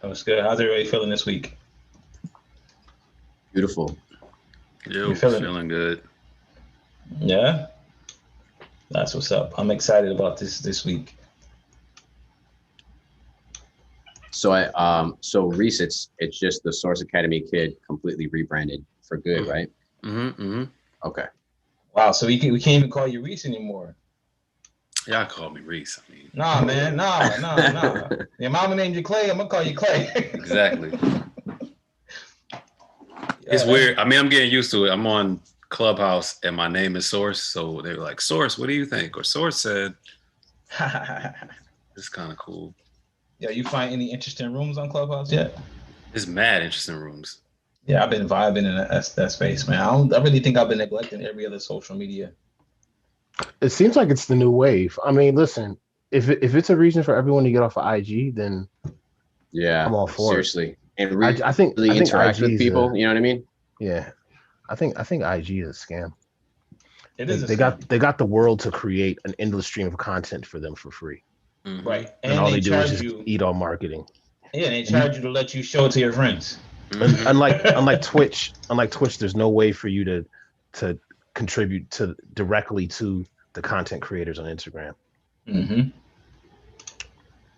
What's good? How's everybody feeling this week? Beautiful. You Yo, feeling it? feeling good. Yeah, that's what's up. I'm excited about this week. So Reese, it's just the Source Academy kid completely rebranded for good, Mm-hmm. right? Mm-hmm. Okay. Wow, so we can't even call you Reese anymore. Y'all call me Reese. I mean, Nah, man, nah. Your mama named you Clay. I'm gonna call you Clay. exactly. Yeah, It's weird. I mean, I'm getting used to it. I'm on Clubhouse and my name is Source, so they were like, "Source, what do you think?" Or Source said, "It's kind of cool." Yeah, you find any interesting rooms on Clubhouse yet? It's mad interesting rooms. Yeah, I've been vibing in that space, man. I really think I've been neglecting every other social media. It seems like it's the new wave. I mean, listen, if it's a reason for everyone to get off of IG, then Yeah. I'm all for Seriously. And I think interact IG with is people. You know what I mean? yeah. I think IG is a scam. It They, is a they scam. got the world to create an endless stream of content for them for free, Mm-hmm. Right, and and all they they do is charge just you. eat all marketing. Yeah, they And you, charge you to let you show it to your friends. and Mm-hmm. unlike Twitch, there's no way for you to contribute to directly to the content creators on Instagram. Mm-hmm.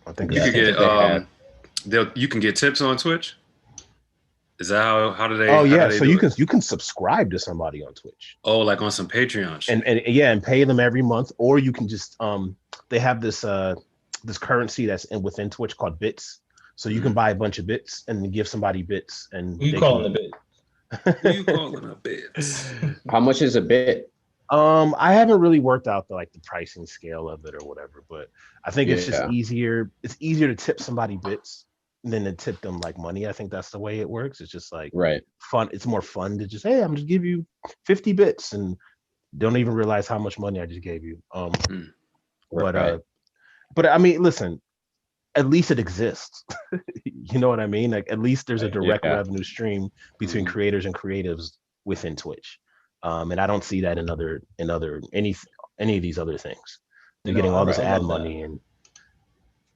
I think You Yeah, I could think get that they have. you can get tips on Twitch. Is that how do Oh how do yeah, they so do you it? can subscribe to somebody on Twitch. Oh, like on some Patreon shit. And pay them every month, or you can just they have this currency that's within Twitch called bits. So you can buy a bunch of bits and then give somebody bits, and Who you they calling can. a bit? Who you calling a bits? How much is a bit? I haven't really worked out the pricing scale of it or whatever, but I think it's just Yeah. easier. It's easier to tip somebody bits than to tip them like money. I think that's the way it works. It's just like Right. fun. It's more fun to just, hey, I'm just give you 50 bits and don't even realize how much money I just gave you. But Right. but I mean, listen, at least it exists. You know what I mean? Like at least there's a Right. direct Yeah. revenue stream between Mhm. creators and creatives within Twitch. And I don't see that in any of these other things. They're getting all this I ad love that. money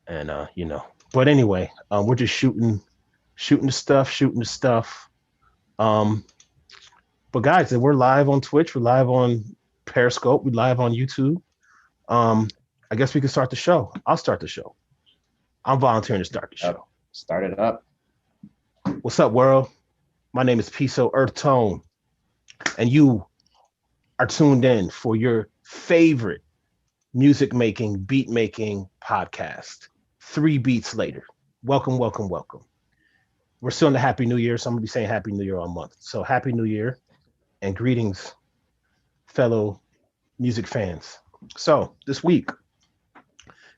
and you know. But anyway, we're just shooting the stuff. Um, but guys, we're live on Twitch, we're live on Periscope, we're live on YouTube. I guess we can start the show. I'll start the show. I'm volunteering to start the show. Start it up. What's up, world? My name is Piso Earth Tone, and you are tuned in for your favorite music making, beat making podcast. 3 beats later. Welcome, welcome, welcome. We're still in the Happy New Year, so I'm gonna be saying Happy New Year all month. So Happy New Year and greetings, fellow music fans. So this week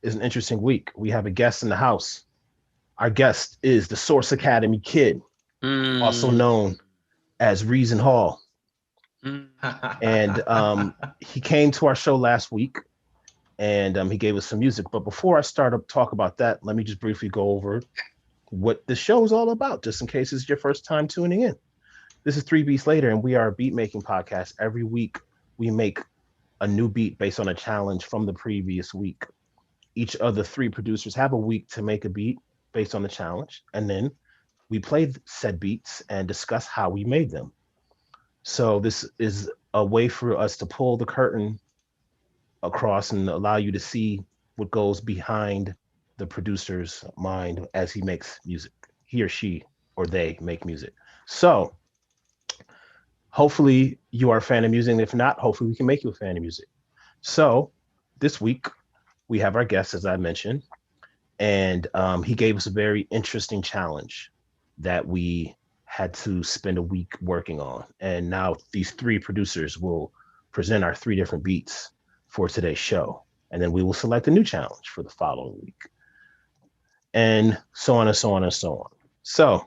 is an interesting week. We have a guest in the house. Our guest is the Source Academy kid, also known as Reason Hall. And he came to our show last week and he gave us some music. But before I start to talk about that, let me just briefly go over what the show is all about, just in case it's your first time tuning in. This is 3 Beats Later, and we are a beat making podcast. Every week, we make a new beat based on a challenge from the previous week. Each of the 3 producers have a week to make a beat based on the challenge, and then we play said beats and discuss how we made them. So this is a way for us to pull the curtain across and allow you to see what goes behind the producer's mind as he makes music. He or she or they make music. So hopefully you are a fan of music. And if not, hopefully we can make you a fan of music. So this week we have our guest, as I mentioned, and he gave us a very interesting challenge that we had to spend a week working on. And now these 3 producers will present our 3 different beats for today's show. And then we will select a new challenge for the following week. And so on and so on and so on. So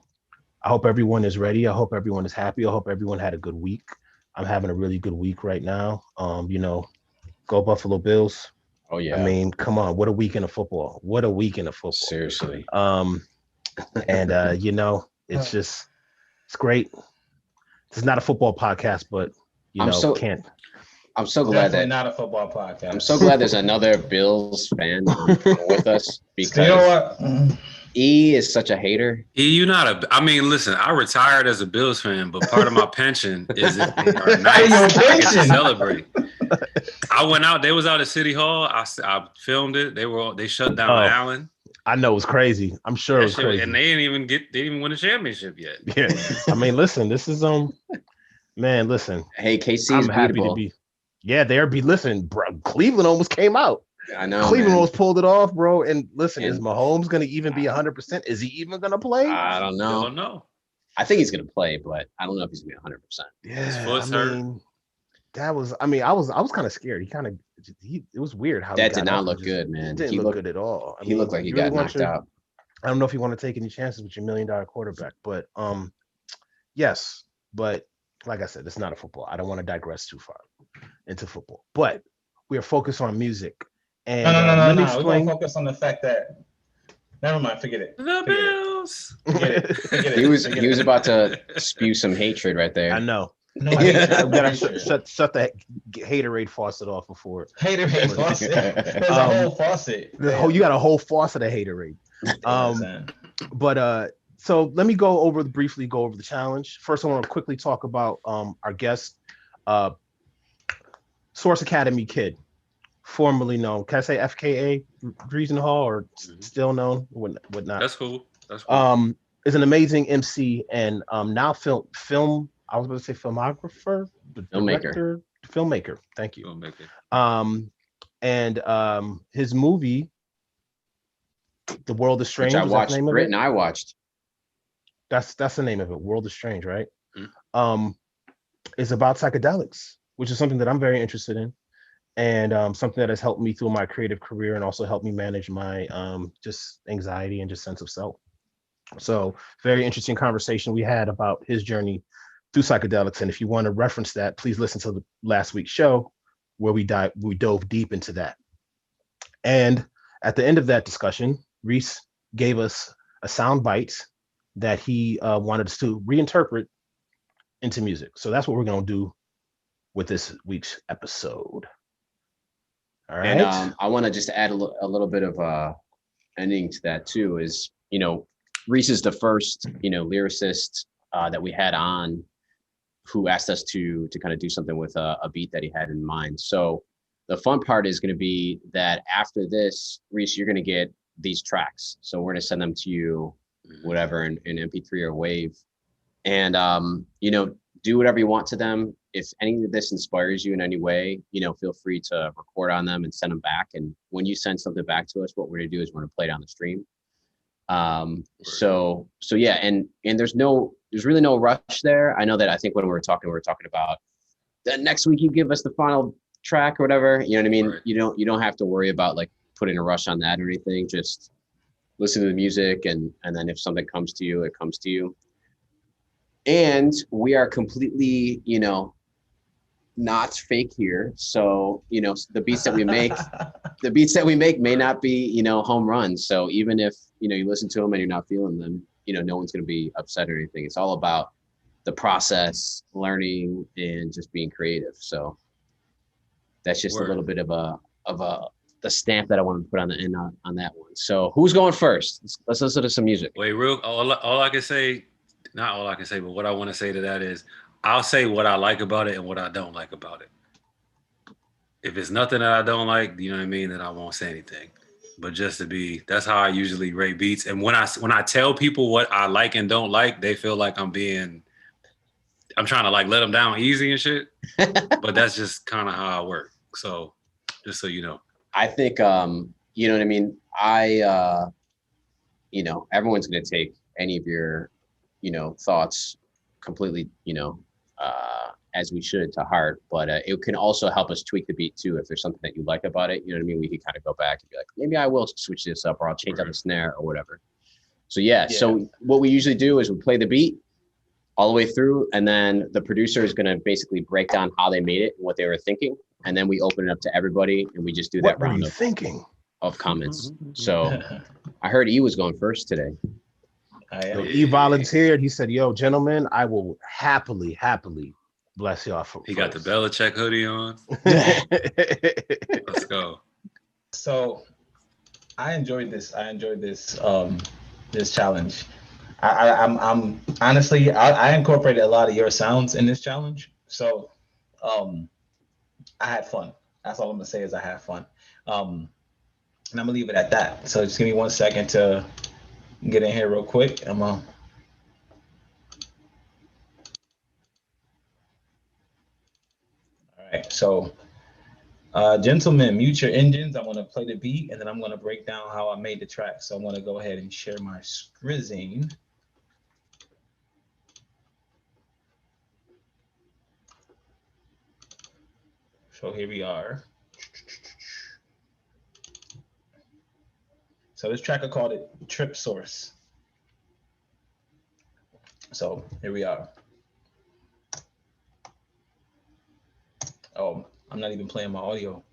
I hope everyone is ready. I hope everyone is happy. I hope everyone had a good week. I'm having a really good week right now. Go Buffalo Bills. Oh yeah. I mean, come on, what a weekend of football. What a weekend of football. Seriously. And it's great. This is not a football podcast, but I'm so glad Definitely that not a football podcast. I'm so glad there's another Bills fan with us You know because what? E is such a hater. You not a. I mean, listen. I retired as a Bills fan, but part of my pension is if they are nice, Your I get to pension. celebrate. I went out. They was out at City Hall. I filmed it. They shut down Oh. Allen. I know it was crazy. I'm sure it was crazy. And they didn't even win a championship yet. Yeah. I mean, listen, this is man, listen. Hey, KC I'm is happy beatable. to be. Yeah, they're listen, bro. Cleveland almost came out. I know. Cleveland man. almost pulled it off, bro. And listen, is And- Mahomes gonna even be 100%? Is he even gonna play? I don't know. Don't know. I think he's gonna play, but I don't know if he's gonna be 100%. His Yeah, foot's I hurt. mean, that was. I mean, I was kind of scared. It was weird how That he did got not up look and good, man. Didn't He look looked good at all. I he mean, looked like he you got really want knocked out. I don't know if you want to take any chances with your $1 million quarterback, but yes, but like I said, it's not a football. I don't want to digress too far into football, but we are focused on music. And No. let me We're gonna explain. focus on the fact that. Never mind. Forget it. The Forget it. Bills. Forget it. Forget it. He was Forget he was it. about to spew some hatred right there. I know. No I hatred. gotta No hatred. shut the haterade faucet off before. Haterade faucet. There's a whole faucet. You got a whole faucet of haterade. But so let me briefly go over the challenge. First, I want to quickly talk about our guest, Source Academy kid, formerly known. Can I say FKA Reason Hall or still known? What not? That's cool. That's cool. Is an amazing MC and now film. I was going to say filmographer, director, filmmaker. Thank you. Filmmaker. And his movie, The World is Strange. Which I watched. Britain, I watched. That's the name of it. World is Strange, right? Mm-hmm. Is about psychedelics, which is something that I'm very interested in, and something that has helped me through my creative career and also helped me manage my just anxiety and just sense of self. So very interesting conversation we had about his journey through psychedelics. And if you want to reference that, please listen to the last week's show where we dove deep into that. And at the end of that discussion, Reese gave us a sound bite that he wanted us to reinterpret into music. So that's what we're going to do with this week's episode. All right. And I want to just add a little bit of ending to that too. Is Reese is the first lyricist that we had on who asked us to kind of do something with a beat that he had in mind. So the fun part is going to be that after this, Reese, you're going to get these tracks. So we're going to send them to you, whatever, in MP3 or Wave. And, do whatever you want to them. If any of this inspires you in any way, feel free to record on them and send them back. And when you send something back to us, what we're going to do is we're going to play it on the stream. So yeah, and there's really no rush there. I know that I think when we were talking about that next week you give us the final track or whatever, you know what I mean? Right. You don't have to worry about like putting a rush on that or anything. Just listen to the music and then if something comes to you, it comes to you. And we are completely, not fake here. So, the beats that we make may not be, home runs. So even if, you listen to them and you're not feeling them, no one's going to be upset or anything. It's all about the process, learning, and just being creative. So that's just a little bit of the stamp that I wanted to put on the end on that one. So who's going first? Let's listen to some music. Wait, all I can say, not all I can say, but what I want to say to that is I'll say what I like about it and what I don't like about it. If it's nothing that I don't like, you know what I mean, then I won't say anything. But that's how I usually rate beats. And when I tell people what I like and don't like, they feel like I'm trying to like let them down easy and shit. But that's just kind of how I work. So just so you know. I think, you know what I mean? Everyone's going to take any of your, thoughts completely, as we should to heart, but it can also help us tweak the beat too. If there's something that you like about it, you know what I mean? We can kind of go back and be like, maybe I will switch this up or I'll change out the snare or whatever. So yeah. So what we usually do is we play the beat all the way through, and then the producer is going to basically break down how they made it and what they were thinking. And then we open it up to everybody and we just do that round of comments. So I heard E was going first today. He volunteered. He said, yo, gentlemen, I will happily bless y'all. He got the Belichick hoodie on. Let's go. So I enjoyed this this challenge. I'm honestly, I incorporated a lot of your sounds in this challenge, so um, I had fun. That's all I'm gonna say is I had fun, and I'm gonna leave it at that. So just give me 1 second to get in here real quick. All right. So, gentlemen, mute your engines. I'm gonna play the beat, and then I'm gonna break down how I made the track. So I'm gonna go ahead and share my screen. So here we are. So this track I called it Trip Source. So here we are. Oh, I'm not even playing my audio.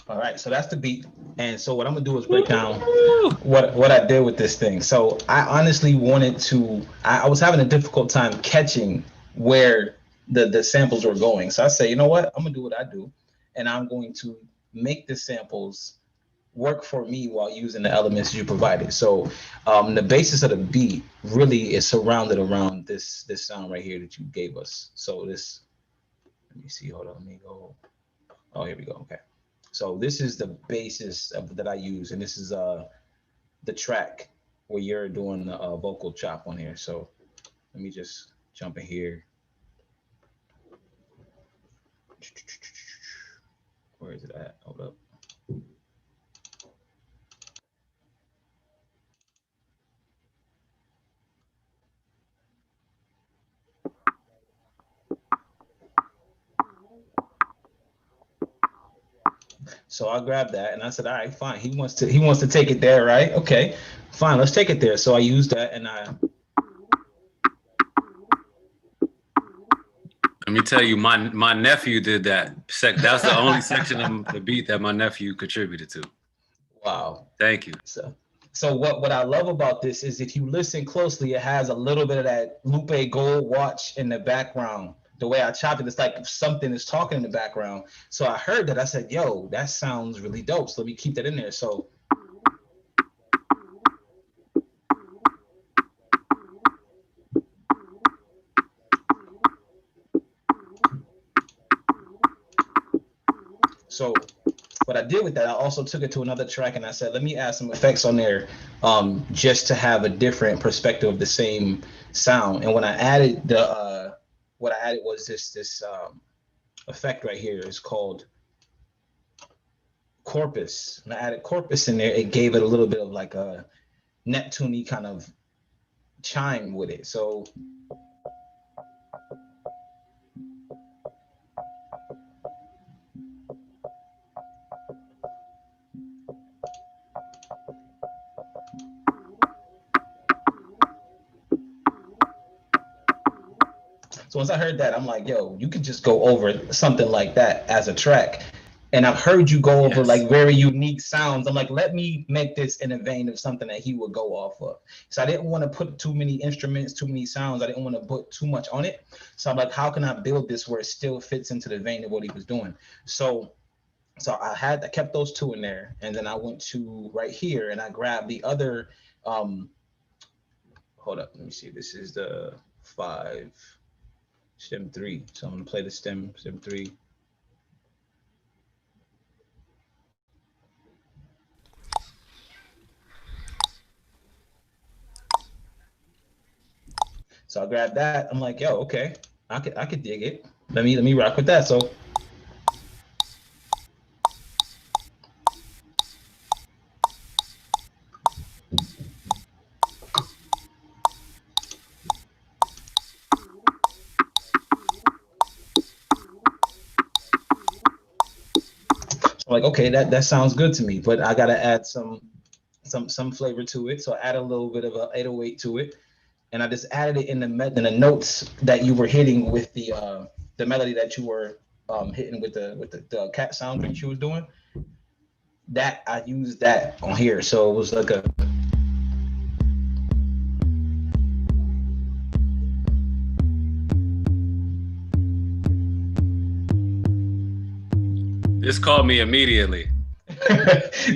All right, so that's the beat. And so what I'm gonna do is break down what I did with this thing. So I honestly wanted to. I was having a difficult time catching where the samples were going. So I say, you know what? I'm gonna do what I do, and I'm going to make the samples work for me while using the elements you provided. So the basis of the beat really is surrounded around this sound right here that you gave us. So this, let me see. Hold on, let me go. Oh, here we go. Okay. So this is the basis that I use, and this is the track where you're doing the vocal chop on here. So let me just jump in here. Where is it at? Hold up. So I grabbed that and I said, all right, fine. He wants to take it there, right? Okay, fine. Let's take it there. So I used that and Let me tell you, my nephew did that. That's the only section of the beat that my nephew contributed to. wow. Thank you. So what I love about this is if you listen closely, it has a little bit of that Lupe Gold watch in the background. The way I chop it, it's like something is talking in the background. So I heard that. I said, yo, that sounds really dope. So let me keep that in there. So So what I did with that, I also took it to another track and I said, let me add some effects on there, just to have a different perspective of the same sound. And when I added what I added was this effect right here. It's called Corpus. And I added Corpus in there. It gave it a little bit of like a Neptune-y kind of chime with it. So once I heard that, I'm like, yo, you could just go over something like that as a track. And I've heard you go over Yes. like very unique sounds. I'm like, let me make this in a vein of something that he would go off of. So I didn't want to put too many instruments, too many sounds. I didn't want to put too much on it. So I'm like, how can I build this where it still fits into the vein of what he was doing? So I kept those two in there, and then I went to right here and I grabbed the other. Hold up, let me see. This is the 5 stem 3. So I'm gonna play the stem 3. So I grabbed that. I'm like, yo, okay, I could dig it. Let me rock with that. So I'm like, okay, that sounds good to me, but I gotta add some flavor to it. So I add a little bit of a 808 to it, and I just added it in the notes that you were hitting with the melody that you were hitting with the cat sound that you was doing. That I used that on here, so it was like a. This called me immediately.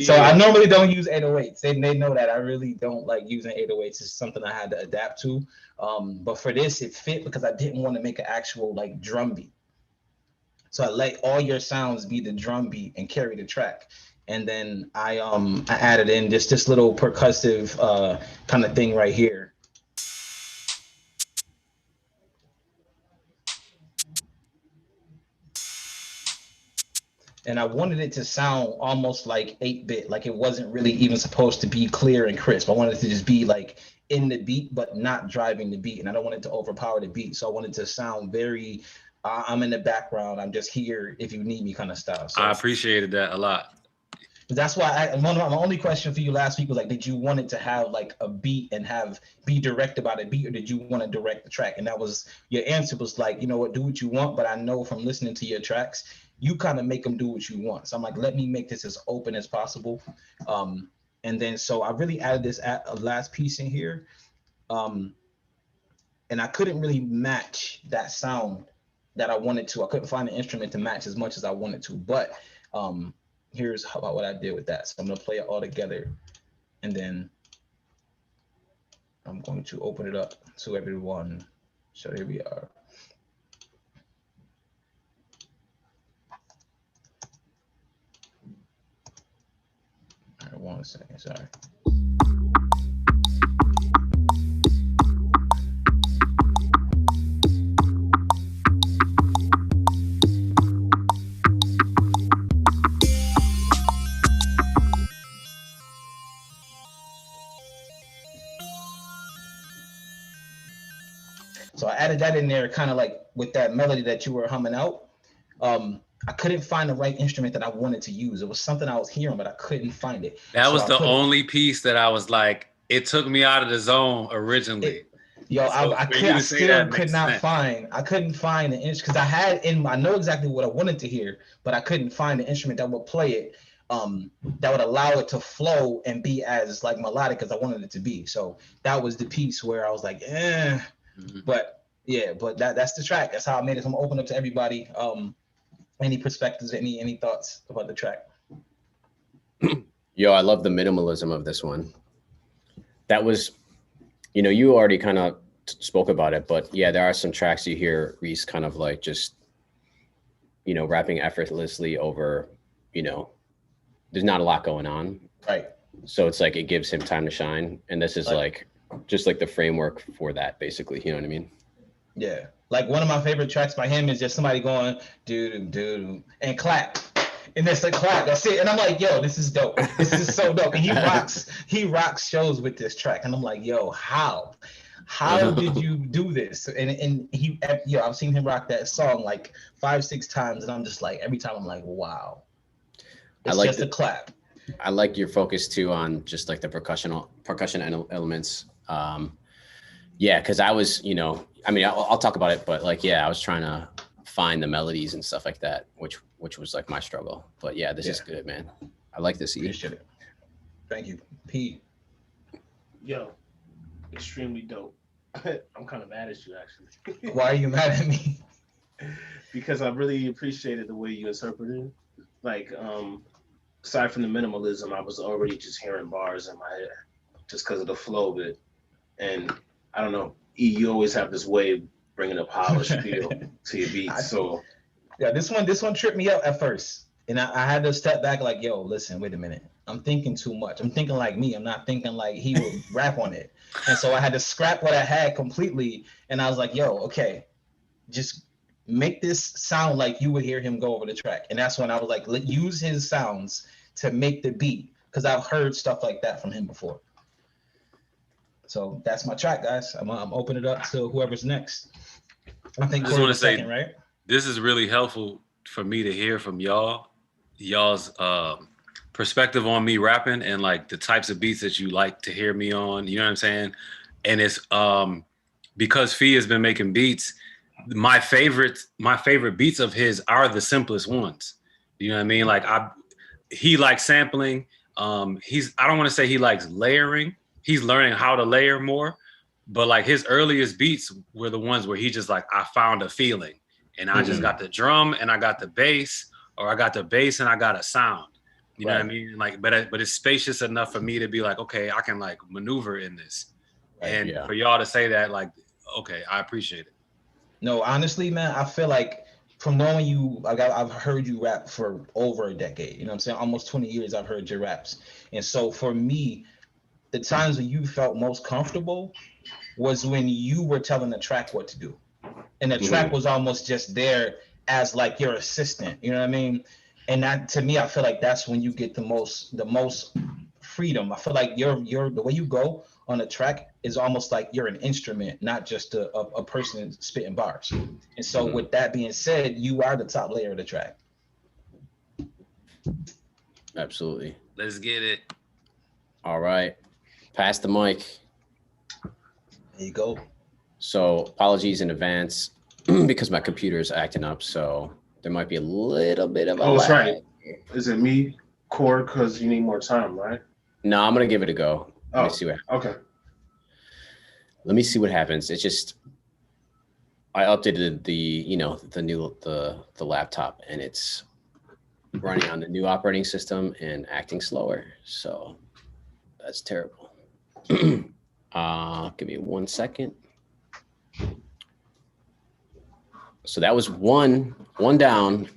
So I normally don't use 808s. They know that I really don't like using 808s. It's something I had to adapt to. But for this, it fit because I didn't want to make an actual like drum beat. So I let all your sounds be the drum beat and carry the track. And then I added in just this little percussive kind of thing right here. And I wanted it to sound almost like 8-bit, like it wasn't really even supposed to be clear and crisp. I wanted it to just be like in the beat, but not driving the beat. And I don't want it to overpower the beat. So I wanted to sound very, I'm in the background. I'm just here if you need me kind of style. So I appreciated that a lot. that's why my only question for you last week was like, did you want it to have like a beat and be directed by the beat, or did you want to direct the track? And that was your answer was like, you know what, do what you want. But I know from listening to your tracks, you kind of make them do what you want. So I'm like, let me make this as open as possible. And then so I really added this last piece in here. And I couldn't really match that sound that I wanted to. I couldn't find an instrument to match as much as I wanted to. But here's about what I did with that. So I'm gonna play it all together, and then I'm going to open it up to everyone. So here we are. All right, 1 second, sorry. So I added that in there, kind of like with that melody that you were humming out. I couldn't find the right instrument that I wanted to use. It was something I was hearing, but I couldn't find it. That was the only piece that I was like, it took me out of the zone originally. I couldn't find the instrument because I know exactly what I wanted to hear, but I couldn't find the instrument that would play it, that would allow it to flow and be as like melodic as I wanted it to be. So that was the piece where I was like, but yeah, but that's the track. That's how I made it. I'm open up to everybody. Any perspectives, any thoughts about the track? Yo, I love the minimalism of this one. That was, you already kind of spoke about it, but yeah, there are some tracks you hear Reese kind of like just, rapping effortlessly over, there's not a lot going on. Right. So it's like, it gives him time to shine. And this is like, just like the framework for that, basically, you know what I mean? Yeah. Like one of my favorite tracks by him is just somebody going, do, and clap. And that's a clap. That's it. And I'm like, yo, this is dope. This is so dope. And he rocks shows with this track. And I'm like, yo, how did you do this? And he, I've seen him rock that song like 5-6 times. And I'm just like, every time I'm like, wow. It's just a clap. I like your focus too on just like the percussion elements. Yeah, because I was, I'll talk about it, but like, yeah, I was trying to find the melodies and stuff like that, which was like my struggle. But yeah, this is good, man. I like this. Appreciate it. Thank you, P. Yo, extremely dope. I'm kind of mad at you, actually. Why are you mad at me? Because I really appreciated the way you interpreted it. Like, aside from the minimalism, I was already just hearing bars in my head just because of the flow of it. And I don't know, E, you always have this way of bringing a polished feel to your beats. So yeah, this one tripped me up at first. And I had to step back like, yo, listen, wait a minute. I'm thinking too much. I'm thinking like me. I'm not thinking like he would rap on it. And so I had to scrap what I had completely. And I was like, yo, okay, just make this sound like you would hear him go over the track. And that's when I was like, use his sounds to make the beat. Because I've heard stuff like that from him before. So that's my track, guys. I'm opening it up to whoever's next. I think just want to say, second, right? This is really helpful for me to hear from y'all's perspective on me rapping and like the types of beats that you like to hear me on. You know what I'm saying? And it's because Fee has been making beats. My favorite beats of his are the simplest ones. You know what I mean? Like he likes sampling. I don't want to say he likes layering. He's learning how to layer more, but like his earliest beats were the ones where he just like, I found a feeling and I just got the drum and I got the bass, or I got the bass and I got a sound. You know what I mean? Like, but it's spacious enough for me to be like, okay, I can like maneuver in this. And for y'all to say that, like, okay, I appreciate it. No, honestly, man, I feel like from knowing you, I've heard you rap for over a decade. You know what I'm saying? Almost 20 years I've heard your raps. And so for me, the times when you felt most comfortable was when you were telling the track what to do. And the track was almost just there as like your assistant. You know what I mean? And that, to me, I feel like that's when you get the most freedom. I feel like the way you go on a track is almost like you're an instrument, not just a person spitting bars. And so with that being said, you are the top layer of the track. Absolutely. Let's get it. All right. Pass the mic. There you go. So apologies in advance because my computer is acting up. So there might be a little bit of a lag. that's right. Is it me, Core, because you need more time, right? No, I'm going to give it a go. Let me see what happens. Okay. Let me see what happens. It's just, I updated the laptop, and it's running on the new operating system and acting slower. So that's terrible. Give me 1 second. So that was one down.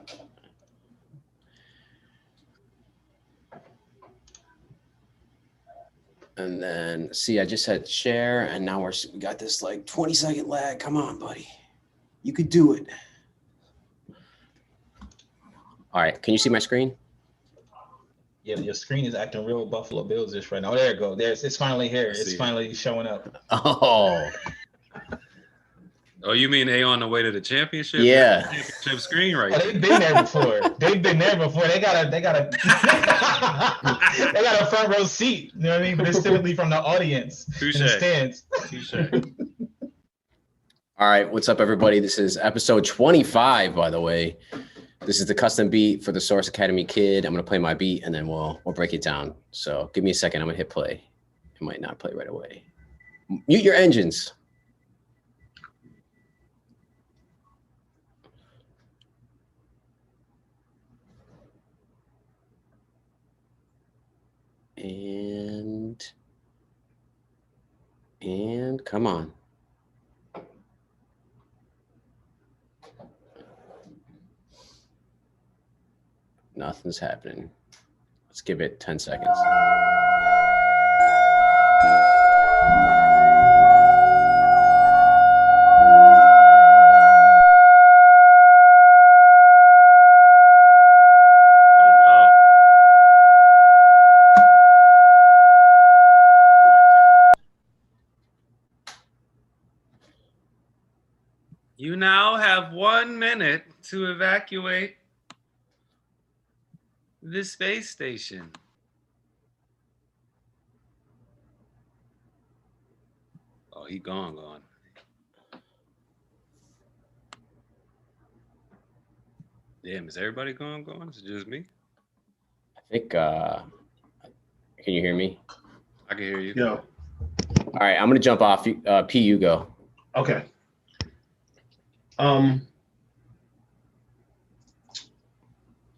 And then see, I just had share, and now we got this like 20-second lag. Come on, buddy. You could do it. All right. Can you see my screen? Yeah, your screen is acting real Buffalo Bills-ish right now. Oh, there it goes. It's finally here. It's finally showing up. Oh. Oh, you mean they on the way to the championship? Yeah. Championship screen right there. They've been there before. They got a they got a front row seat. You know what I mean? But it's typically from the audience in the stands. All right. What's up, everybody? This is episode 25, by the way. This is the custom beat for the Source Academy Kid. I'm going to play my beat, and then we'll break it down. So give me a second. I'm going to hit play. It might not play right away. Mute your engines. And come on. Nothing's happening. Let's give it 10 seconds. You now have 1 minute to evacuate the space station. Oh, he gone. Damn, is everybody going? Is it just me? I think. Can you hear me? I can hear you. Yeah. All right, I'm gonna jump off. P, you go. Okay.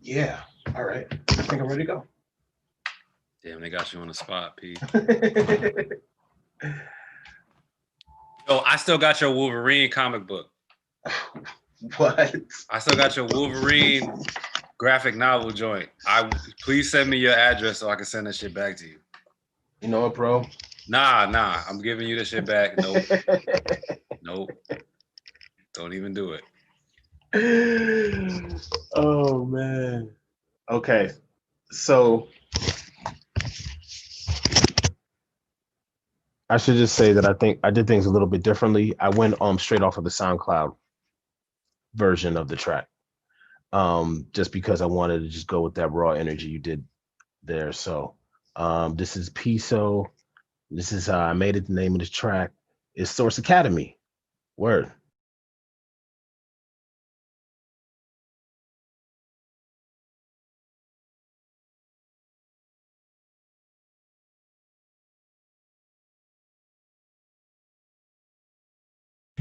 Yeah. All right. I think I'm ready to go. Damn, they got you on the spot, P. Yo, I still got your Wolverine comic book. What? I still got your Wolverine graphic novel joint. Please send me your address so I can send that shit back to you. You know what, bro? Nah. I'm giving you the shit back. Nope. Don't even do it. Oh man. Okay. So I should just say that I think I did things a little bit differently. I went straight off of the SoundCloud version of the track. Just because I wanted to just go with that raw energy you did there. So this is Piso. This is I made it. The name of this track is Source Academy. Word.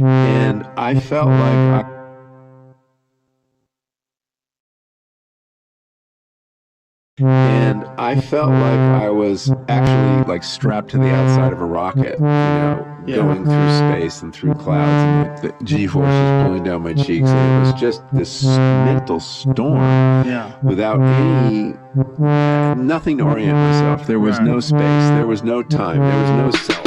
And I felt like I was actually like strapped to the outside of a rocket, going through space and through clouds, and like the G-forces pulling down my cheeks, and it was just this mental storm. Yeah. Without nothing to orient myself. There was no space. There was no time. There was no self.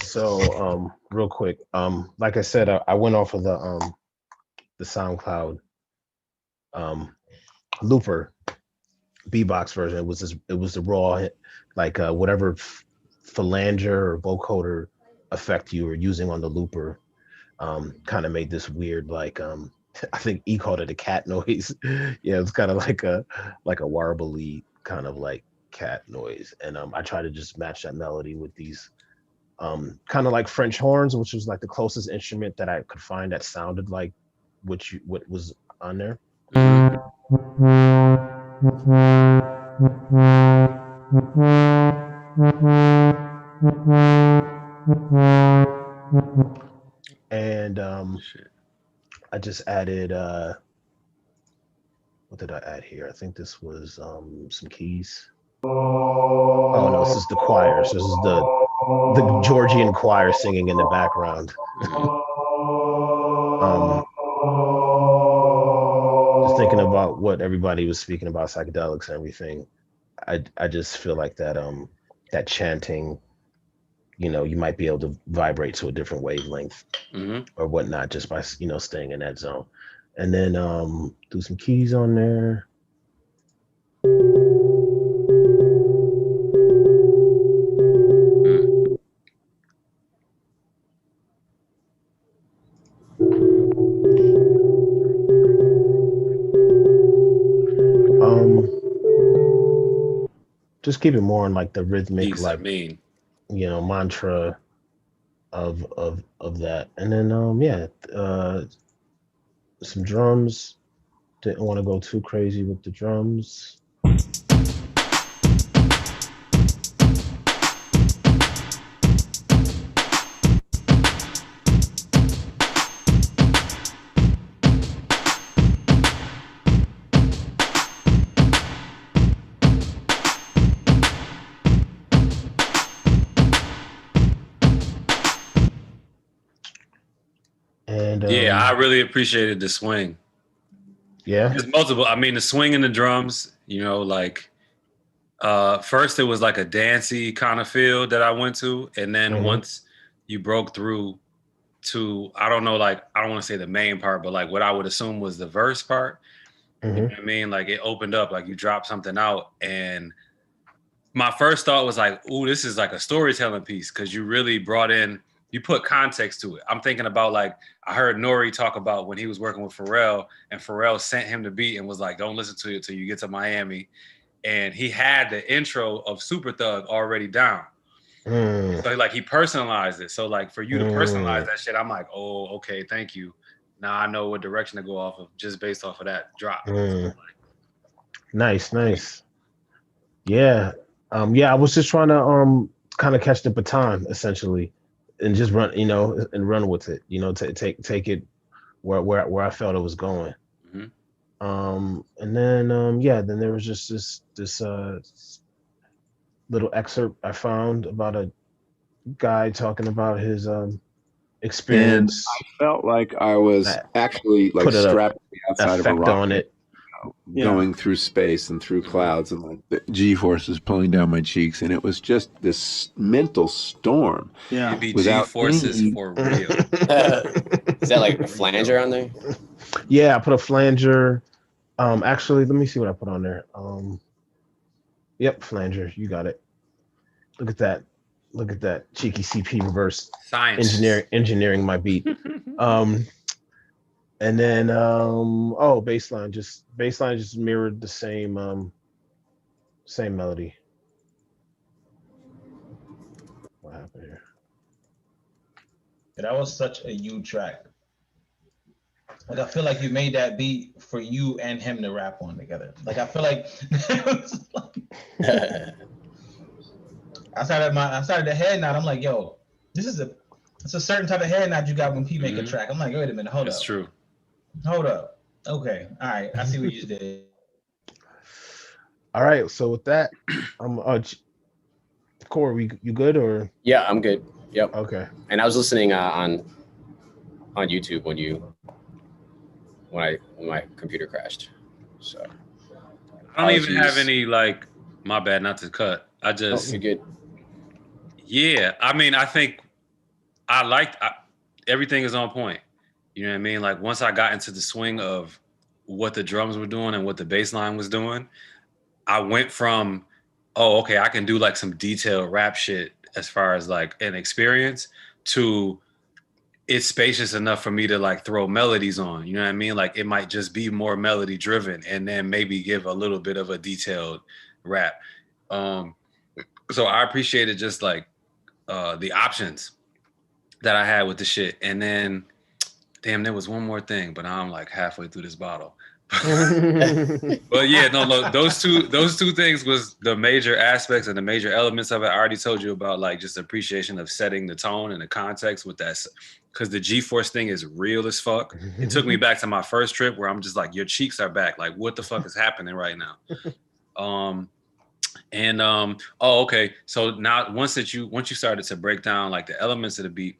So real quick, like I said, I went off of the SoundCloud looper beatbox version. It was the raw, like whatever phalange or vocoder effect you were using on the looper, kind of made this weird, like I think he called it a cat noise. Yeah, it's kind of like a warbly kind of like cat noise, and I try to just match that melody with these kind of like French horns, which was like the closest instrument that I could find that sounded like what was on there. And I just added what did I add here? I think this was some keys. Oh no, this is the choir. So this is the Georgian choir singing in the background. Just thinking about what everybody was speaking about, psychedelics and everything. I just feel like that that chanting, you might be able to vibrate to a different wavelength or whatnot just by staying in that zone. And then do some keys on there. Just keep it more in like the rhythmic, Keys are like mean. mantra of that. And then some drums. Didn't want to go too crazy with the drums. And Yeah, I really appreciated the swing. Yeah. There's multiple. I mean, the swing and the drums, like first it was like a dancey kind of feel that I went to. And then once you broke through to, I don't know, like, I don't want to say the main part, but like what I would assume was the verse part. You know what I mean? Like it opened up, like you dropped something out. And my first thought was like, ooh, this is like a storytelling piece because you really brought in, you put context to it. I'm thinking about like, I heard Nori talk about when he was working with Pharrell and Pharrell sent him the beat and was like, don't listen to it till you get to Miami. And he had the intro of Super Thug already down. So like he personalized it. So like for you to personalize that shit, I'm like, oh, okay, thank you. Now I know what direction to go off of just based off of that drop. Nice. Yeah. I was just trying to kind of catch the baton essentially and just run, and run with it, take it where I felt it was going. And then then there was just this little excerpt I found about a guy talking about his experience. And I felt like I was actually like strapped to the outside of a rocket on it. Going through space and through clouds, and like the G-forces pulling down my cheeks, and it was just this mental storm. Yeah, be G-forces for real. Is that like a flanger on there? Yeah, I put a flanger. Actually, let me see what I put on there. Yep, flanger. You got it. Look at that cheeky CP reverse. Science. Engineering my beat. And then baseline just mirrored the same melody. What happened here? That was such a you track. Like I feel like you made that beat for you and him to rap on together. Like I feel like I started the head nod. I'm like, yo, it's a certain type of head nod you got when P make a track. I'm like, wait a minute, hold up. That's true. Hold up. Okay. All right. I see what you did. All right. So with that, Corey, you good or? Yeah, I'm good. Yep. Okay. And I was listening on YouTube when my computer crashed. So I don't even have any like. My bad, not to cut. I just. You're good. Yeah, I mean, I think I liked everything is on point. You know what I mean? Like once I got into the swing of what the drums were doing and what the bass line was doing, I went from, oh, okay, I can do like some detailed rap shit as far as like an experience to it's spacious enough for me to like throw melodies on. You know what I mean? Like it might just be more melody driven and then maybe give a little bit of a detailed rap. So I appreciated just like the options that I had with the shit. And then damn, there was one more thing, but I'm like halfway through this bottle. But yeah, no, those two things was the major aspects and the major elements of it. I already told you about like just appreciation of setting the tone and the context with that, because the G-force thing is real as fuck. It took me back to my first trip where I'm just like, your cheeks are back. Like, what the fuck is happening right now? Okay. So now once you started to break down like the elements of the beat,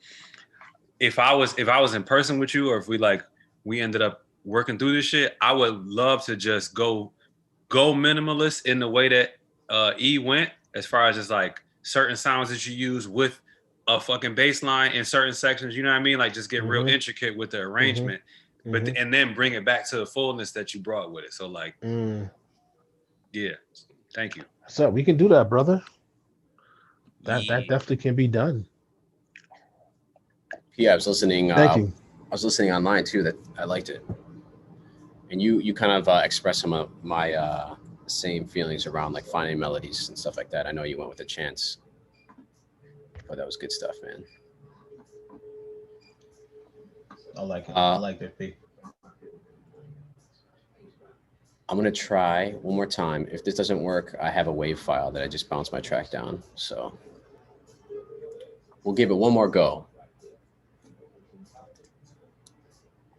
if I was in person with you, or if we ended up working through this shit, I would love to just go minimalist in the way that E went as far as just like certain sounds that you use with a fucking bass line in certain sections. You know what I mean? Like just get real intricate with the arrangement, but and then bring it back to the fullness that you brought with it. So like, yeah, thank you. So we can do that, brother. That Yeah. definitely can be done. Yeah, I was listening. Thank you. I was listening online too. That I liked it, and you kind of expressed some of my same feelings around like finding melodies and stuff like that. I know you went with a chance, but that was good stuff, man. I like it. I like that beat. I'm gonna try one more time. If this doesn't work, I have a WAV file that I just bounced my track down. So we'll give it one more go.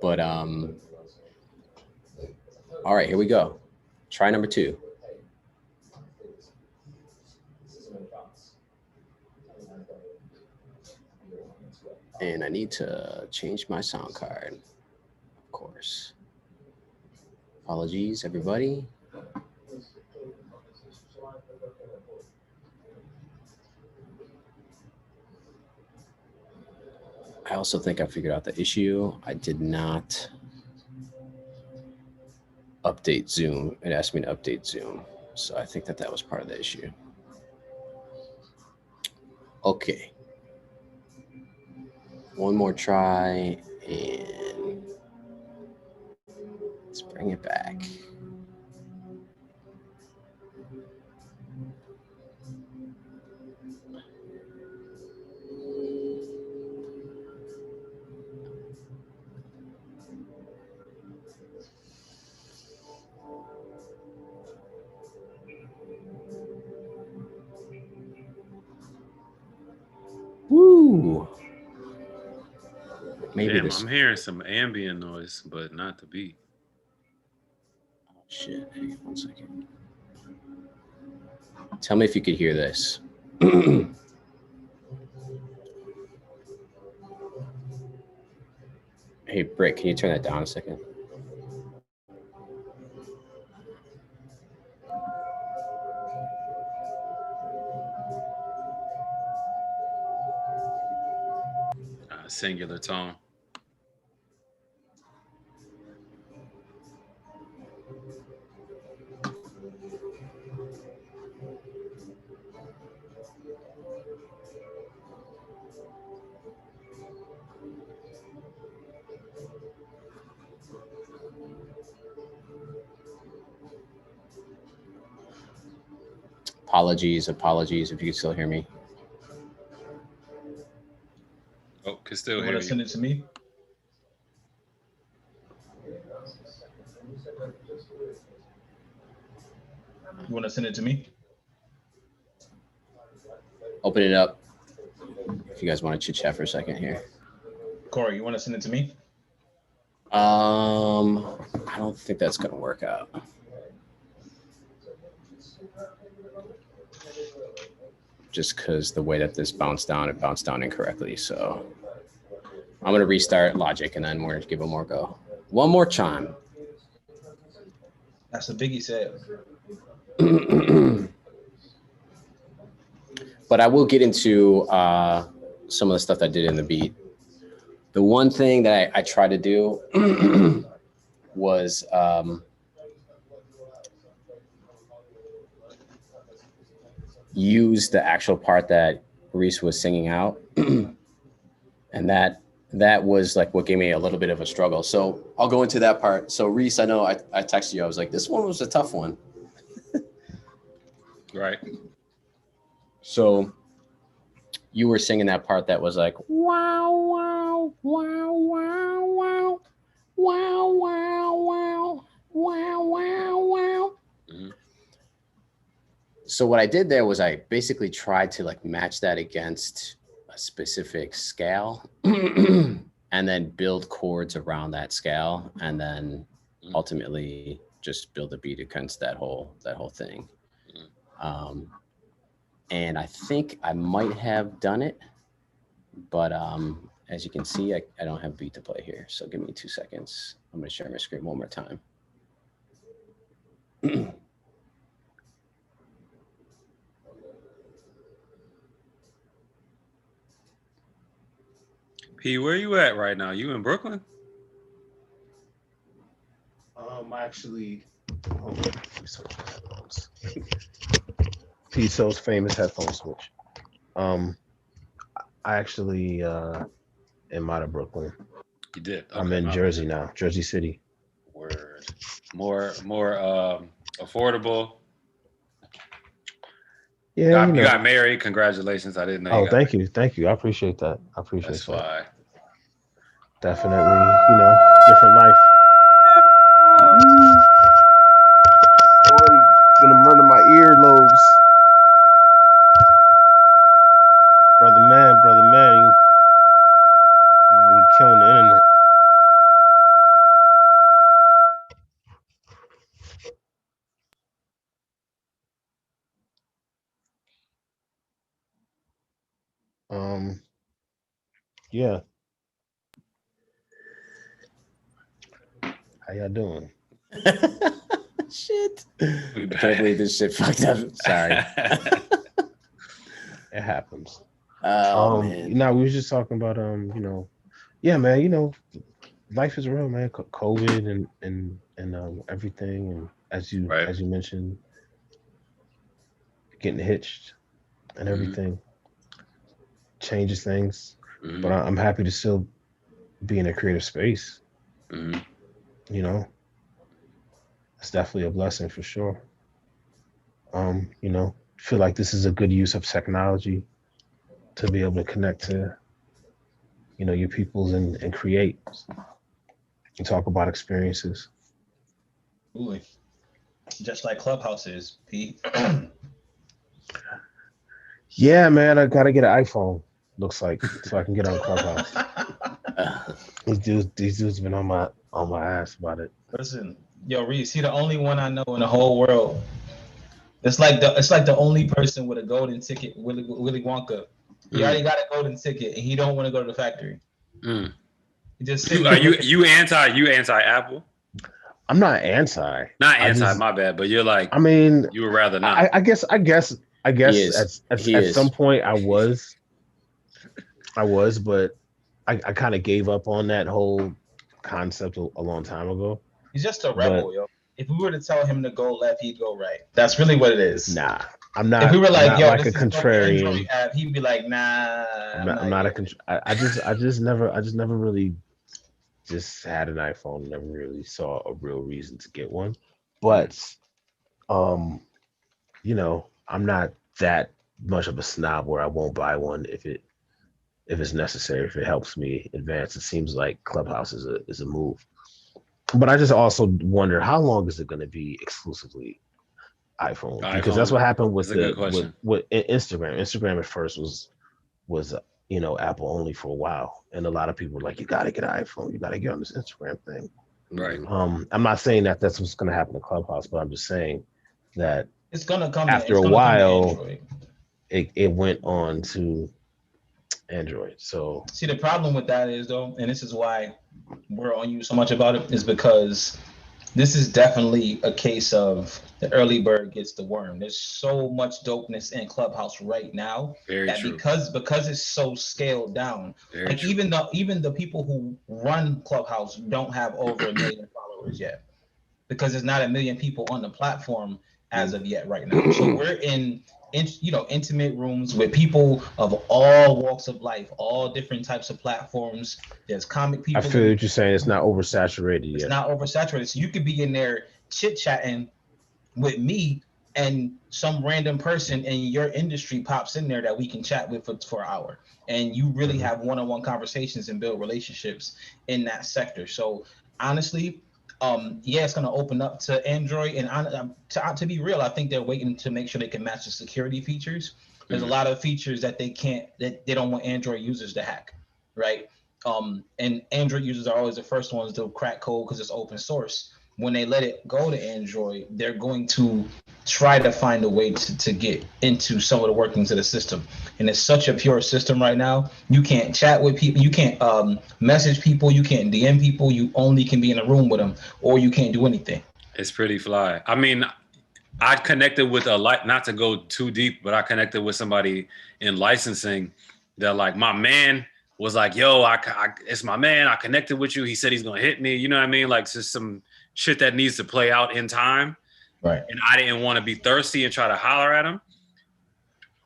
But all right, here we go. Try number 2. And I need to change my sound card, of course. Apologies, everybody. I also think I figured out the issue. I did not update Zoom. It asked me to update Zoom. So I think that was part of the issue. Okay. One more try and let's bring it back. Woo! Maybe Damn, this. I'm hearing some ambient noise, but not the beat. Oh, shit. Hang on 1 second. Tell me if you could hear this. Hey, Britt, can you turn that down a second? Singular tone. Apologies if you can still hear me. Oh, can still You hear want to you. send it to me? You want to send it to me? Open it up if you guys want to chit chat for a second here. Corey, you want to send it to me? I don't think that's gonna work out. Just because the way that this bounced down, it bounced down incorrectly. So I'm gonna restart Logic and then we're gonna give it more go. One more chime. That's what Biggie said. But I will get into some of the stuff that I did in the beat. The one thing that I tried to do was use the actual part that Reese was singing out. And that was like what gave me a little bit of a struggle. So I'll go into that part. So Reese, I know I texted you. I was like, this one was a tough one. Right. So you were singing that part that was like, wow, wow, wow, wow, wow, wow, wow, wow, wow, wow, wow. Mm-hmm. So what I did there was I basically tried to like match that against a specific scale and then build chords around that scale and then ultimately just build a beat against that whole thing. And I think I might have done it, but as you can see, I don't have beat to play here. So give me 2 seconds. I'm gonna share my screen one more time. P, where you at right now? You in Brooklyn? Actually, hold on. Let me switch my headphones. Piso's famous headphone switch. I actually am out of Brooklyn. You did. Okay, I'm in my Jersey bad. now, Jersey City. Word. More affordable. Yeah, You got married. Congratulations. I didn't know you Oh, got married. thank you. I appreciate that. I appreciate That's that. fly. Definitely, different life. Sorry, gonna murder my earlobes. Brother man, we killing the internet. Yeah. How y'all doing? Shit. We I can't believe this shit fucked up. Sorry. It happens. Oh man. We was just talking about yeah, man, life is real, man. COVID and everything, and as you Right. mentioned, getting hitched and everything changes things. Mhm. But I'm happy to still be in a creative space. Mhm. It's definitely a blessing for sure. Feel like this is a good use of technology to be able to connect to, your peoples and create and talk about experiences. Absolutely. Just like Clubhouse is, Pete. Yeah, man, I gotta get an iPhone. Looks like so I can get on Clubhouse. These dudes been on my ass about it. Listen, yo, Reese, he the only one I know in the whole world. It's like the only person with a golden ticket, Willy Wonka. He already got a golden ticket, and he don't want to go to the factory. Mm. He just You anti Apple? I'm not anti. Not anti, my bad, but you're like. I mean, you would rather not. I guess at some point I was, but I kind of gave up on that whole concept a long time ago. He's just a rebel, yo. If we were to tell him to go left, he'd go right. That's really what it is. Nah, I'm not. If we were like, yo, like this a is contrarian. Android app, he'd be like, nah. I'm not a. I just never really just had an iPhone. Never really saw a real reason to get one. But, I'm not that much of a snob where I won't buy one if it's necessary, if it helps me advance. It seems like Clubhouse is a move. But I just also wonder how long is it going to be exclusively iPhone? Because that's what happened with with Instagram. Instagram at first was Apple only for a while, and a lot of people were like, you got to get an iPhone, you got to get on this Instagram thing. Right. I'm not saying that that's what's going to happen to Clubhouse, but I'm just saying that it's going to come after a while. It went on to Android. So see, the problem with that is though, and this is why we're on you so much about it, is because this is definitely a case of the early bird gets the worm. There's so much dopeness in Clubhouse right now because it's so scaled down. Even the people who run Clubhouse don't have over 1 million followers yet, because there's not 1 million people on the platform as of yet right now. So we're in intimate rooms with people of all walks of life, all different types of platforms. There's comic people. I feel what you're saying. It's not oversaturated yet. It's not oversaturated. So you could be in there chit-chatting with me, and some random person in your industry pops in there that we can chat with for an hour. And you really have one-on-one conversations and build relationships in that sector. So honestly, it's going to open up to Android. And to be real, I think they're waiting to make sure they can match the security features. There's a lot of features that they don't want Android users to hack, right? And Android users are always the first ones to crack code because it's open source. When they let it go to Android, they're going to try to find a way to get into some of the workings of the system. And it's such a pure system right now. You can't chat with people. You can't message people. You can't DM people. You only can be in a room with them, or you can't do anything. It's pretty fly. I mean, I connected with not to go too deep, but I connected with somebody in licensing that, like, my man was like, yo, it's my man. I connected with you. He said he's gonna hit me. You know what I mean? Like just some shit that needs to play out in time. Right. And I didn't want to be thirsty and try to holler at him.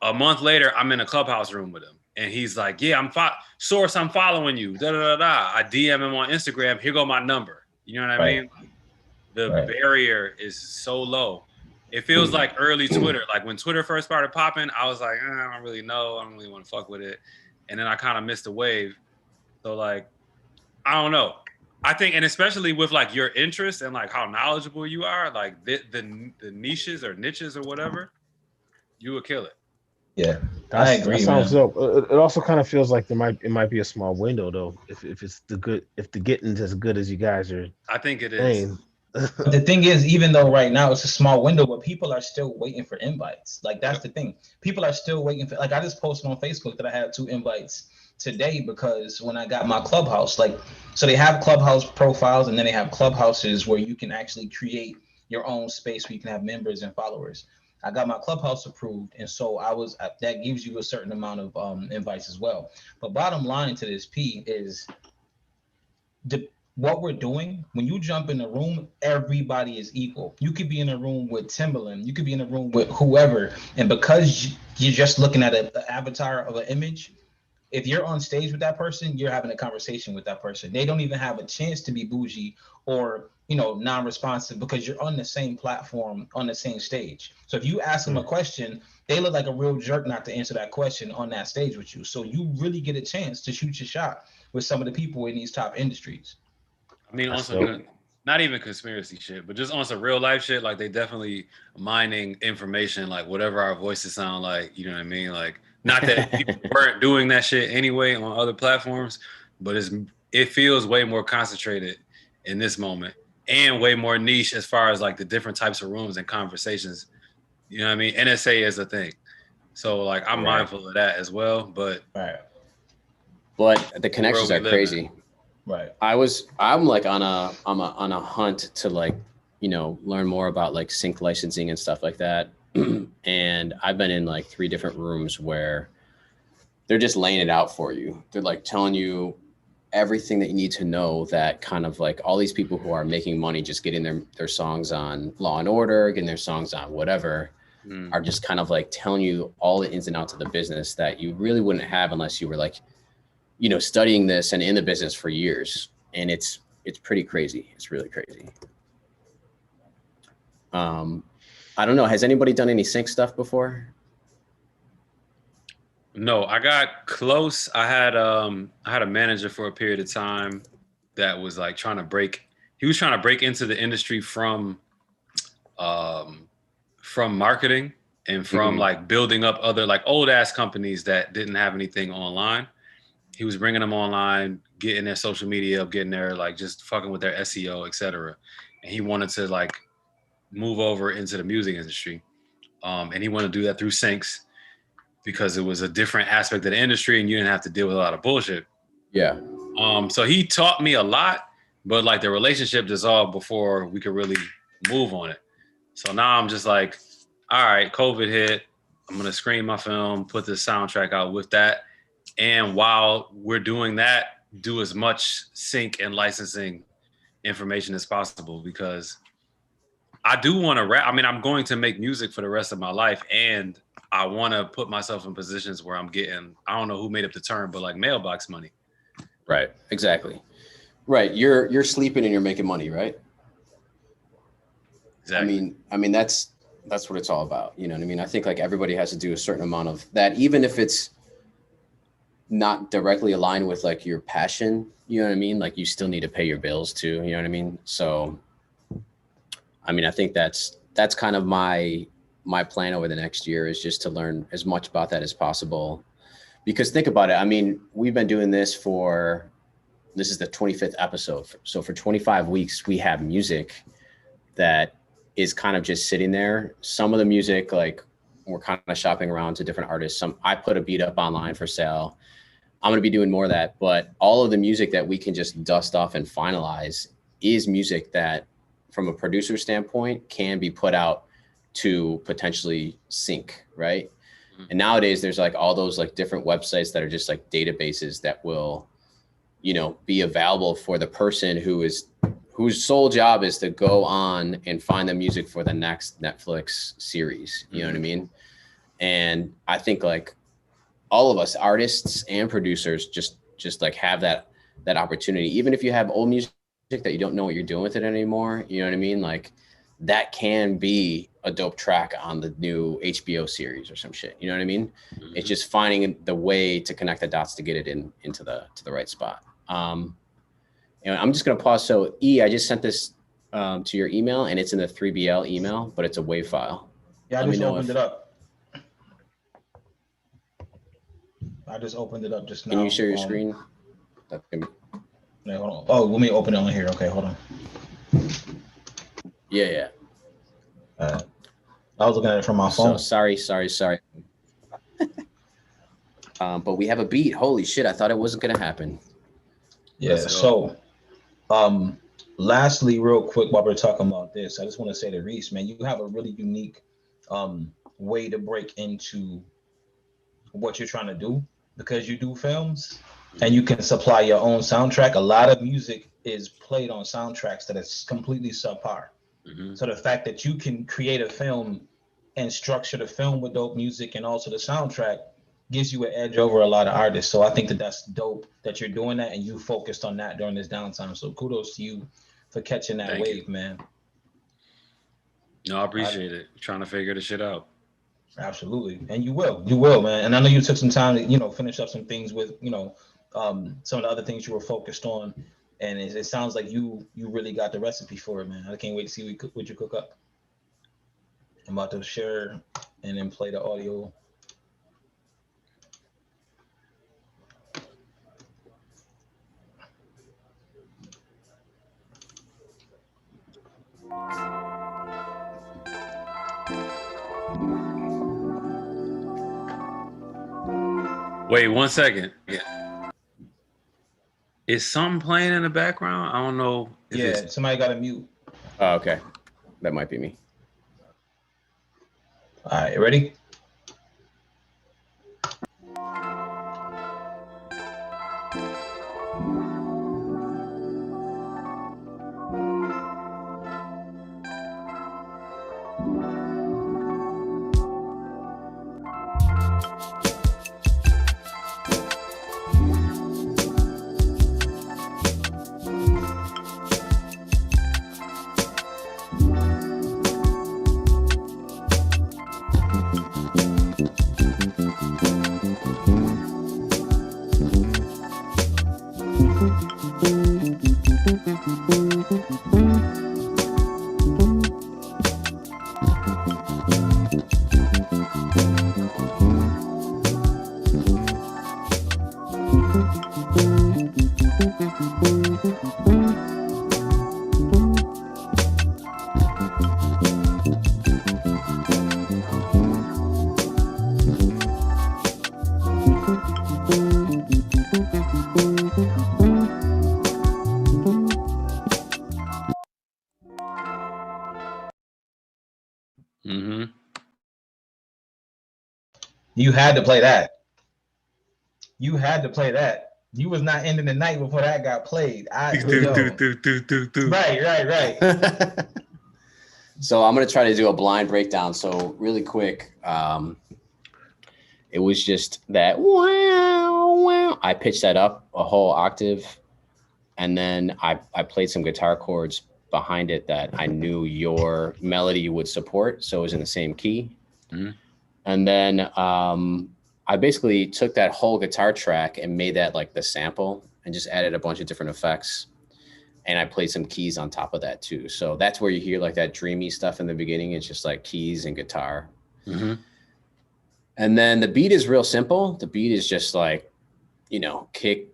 A month later, I'm in a clubhouse room with him. And he's like, yeah, I'm following you. Da, da, da, da. I DM him on Instagram. Here go my number. You know what I mean? The barrier is so low. It feels like early Twitter. Like when Twitter first started popping, I was like, I don't really know. I don't really want to fuck with it. And then I kind of missed the wave. So like, I don't know. I think, and especially with like your interest and like how knowledgeable you are, like the niches or niches or whatever, you would kill it. Yeah, I agree. That sounds man. dope. It also kind of feels like it might be a small window though. If it's if the getting's as good as you guys are I think it is. saying. But the thing is, even though right now it's a small window, but people are still waiting for invites. Like that's the thing. People are still waiting for. Like I just posted on Facebook that I had 2 invites today because when I got my Clubhouse, like so they have Clubhouse profiles and then they have Clubhouses where you can actually create your own space where you can have members and followers. I got my Clubhouse approved, and so that gives you a certain amount of invites as well. But bottom line to this P is what we're doing. When you jump in a room, everybody is equal. You could be in a room with Timberland, you could be in a room with whoever, and because you're just looking at an avatar of an image, if you're on stage with that person, you're having a conversation with that person. They don't even have a chance to be bougie or non-responsive because you're on the same platform, on the same stage. So if you ask them a question, they look like a real jerk not to answer that question on that stage with you. So you really get a chance to shoot your shot with some of the people in these top industries. I mean, also not even conspiracy shit, but just on some real life shit. Like they definitely mining information, like whatever our voices sound like. You know what I mean? Like not that people weren't doing that shit anyway on other platforms, but it feels way more concentrated in this moment and way more niche as far as like the different types of rooms and conversations. You know what I mean? NSA is a thing, so like I'm mindful of that as well. But the connections are crazy. Right. I'm like on a hunt to like, learn more about like sync licensing and stuff like that. And I've been in like 3 different rooms where they're just laying it out for you. They're like telling you everything that you need to know, that kind of like all these people who are making money just getting their songs on Law and Order, getting their songs on whatever, are just kind of like telling you all the ins and outs of the business that you really wouldn't have unless you were like, studying this and in the business for years. And it's pretty crazy. It's really crazy. I don't know. Has anybody done any sync stuff before? No, I got close. I had a manager for a period of time that was like trying to break into the industry from marketing and from like building up other like old ass companies that didn't have anything online. He was bringing them online, getting their social media up, getting their like just fucking with their SEO, etc. And he wanted to like move over into the music industry. And he wanted to do that through syncs because it was a different aspect of the industry and you didn't have to deal with a lot of bullshit. Yeah. So he taught me a lot, but like the relationship dissolved before we could really move on it. So now I'm just like, all right, COVID hit. I'm going to screen my film, put the soundtrack out with that. And while we're doing that, do as much sync and licensing information as possible, because I do want to rap. I mean, I'm going to make music for the rest of my life, and I want to put myself in positions where I'm getting, I don't know who made up the term, but like mailbox money. Right. Exactly. Right. You're sleeping and you're making money, right? Exactly. I mean, that's what it's all about. You know what I mean? I think like everybody has to do a certain amount of that, even if it's not directly aligned with like your passion, you know what I mean? Like you still need to pay your bills too, you know what I mean? So, I mean, I think that's kind of my plan over the next year, is just to learn as much about that as possible. Because think about it. I mean, we've been doing this this is the 25th episode. So for 25 weeks, we have music that is kind of just sitting there. Some of the music, like we're kind of shopping around to different artists. I put a beat up online for sale. I'm going to be doing more of that, but all of the music that we can just dust off and finalize is music that from a producer standpoint can be put out to potentially sync, right? And nowadays there's like all those like different websites that are just like databases that will, you know, be available for the person whose sole job is to go on and find the music for the next Netflix series. You know what I mean? And I think like all of us artists and producers just like have that opportunity. Even if you have old music that you don't know what you're doing with it anymore, you know what I mean? Like that can be a dope track on the new HBO series or some shit. You know what I mean? It's just finding the way to connect the dots to get it into the right spot. And I'm just gonna pause. So I just sent this to your email, and it's in the 3BL email, but it's a WAV file. Yeah, I just opened it up. I just opened it up just now. Can you share your screen? Yeah, hold on. Oh, let me open it on here. Okay, hold on. Yeah. I was looking at it from my phone. So sorry. But we have a beat. Holy shit! I thought it wasn't gonna happen. Yeah. So, lastly, real quick, while we're talking about this, I just want to say to Reese, man, you have a really unique way to break into what you're trying to do, because you do films and you can supply your own soundtrack. A lot of music is played on soundtracks that is completely subpar. So the fact that you can create a film and structure the film with dope music and also the soundtrack gives you an edge over a lot of artists. So I think that that's dope that you're doing that and you focused on that during this downtime. So kudos to you for catching that wave, man. No, I appreciate it. Trying to figure the shit out. Absolutely. And you will, man. And I know you took some time to, you know, finish up some things with, you know, some of the other things you were focused on. And it sounds like you really got the recipe for it, man. I can't wait to see what you cook up. I'm about to share and then play the audio. Wait 1 second. Yeah. Is something playing in the background? I don't know. Yeah, somebody got to mute. Oh, okay. That might be me. All right, ready? You had to play that. You had to play that. You was not ending the night before that got played. Right. So I'm gonna try to do a blind breakdown. So really quick, it was just that wow. I pitched that up a whole octave, and then I played some guitar chords behind it that I knew your melody would support. So it was in the same key. And then I basically took that whole guitar track and made that like the sample and just added a bunch of different effects. And I played some keys on top of that too. So that's where you hear like that dreamy stuff in the beginning. It's just like keys and guitar. And then the beat is real simple. The beat is just like, you know, kick,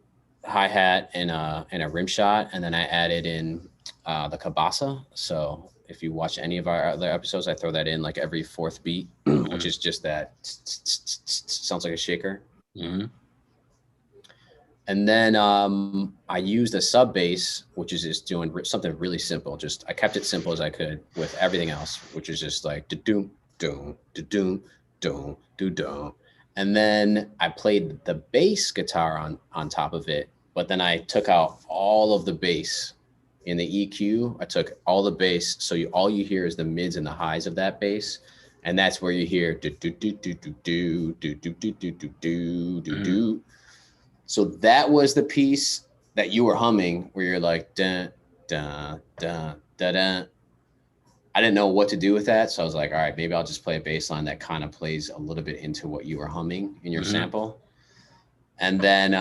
hi-hat, and a rim shot. And then I added in the kabasa. So if you watch any of our other episodes, I throw that in like every fourth beat, which is just that sounds like a shaker. And then I used a sub bass, which is just doing something really simple. I kept it simple as I could with everything else, which is just like da-doom, doom, da-doom, do do do, and then I played the bass guitar on top of it. But then I took out all of the bass in the EQ. I took all the bass, so all you hear is the mids and the highs of that bass, and that's where you hear do do do do do do do do do do do do do do. So that was the piece that you were humming, where you're like da da da da da. I didn't know what to do with that, so I was like, all right, maybe I'll just play a bass line that kind of plays a little bit into what you were humming in your sample, and then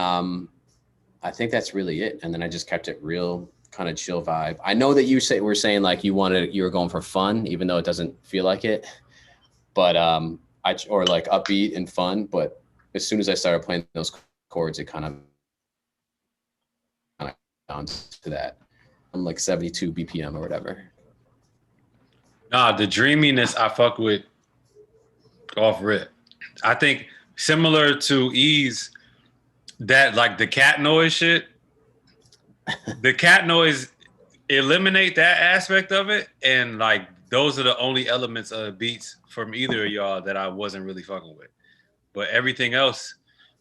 I think that's really it. And then I just kept it real kind of chill vibe. I know that you were saying like you were going for fun, even though it doesn't feel like it, but or like upbeat and fun. But as soon as I started playing those chords, it kind of down to that. I'm like 72 BPM or whatever. Nah, the dreaminess I fuck with off rip. I think similar to Ease, that like the cat noise shit, the cat noise, eliminate that aspect of it, and like those are the only elements of beats from either of y'all that I wasn't really fucking with. But everything else,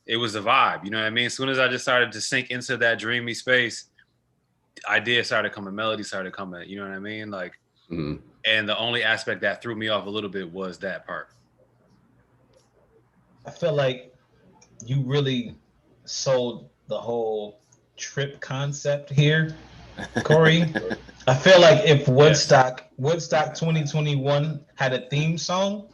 it was a vibe. You know what I mean? As soon as I just started to sink into that dreamy space, ideas started coming, melody started coming. You know what I mean? Like, and the only aspect that threw me off a little bit was that part. I feel like you really sold the whole trip concept here, Corey. I feel like if Woodstock 2021 had a theme song,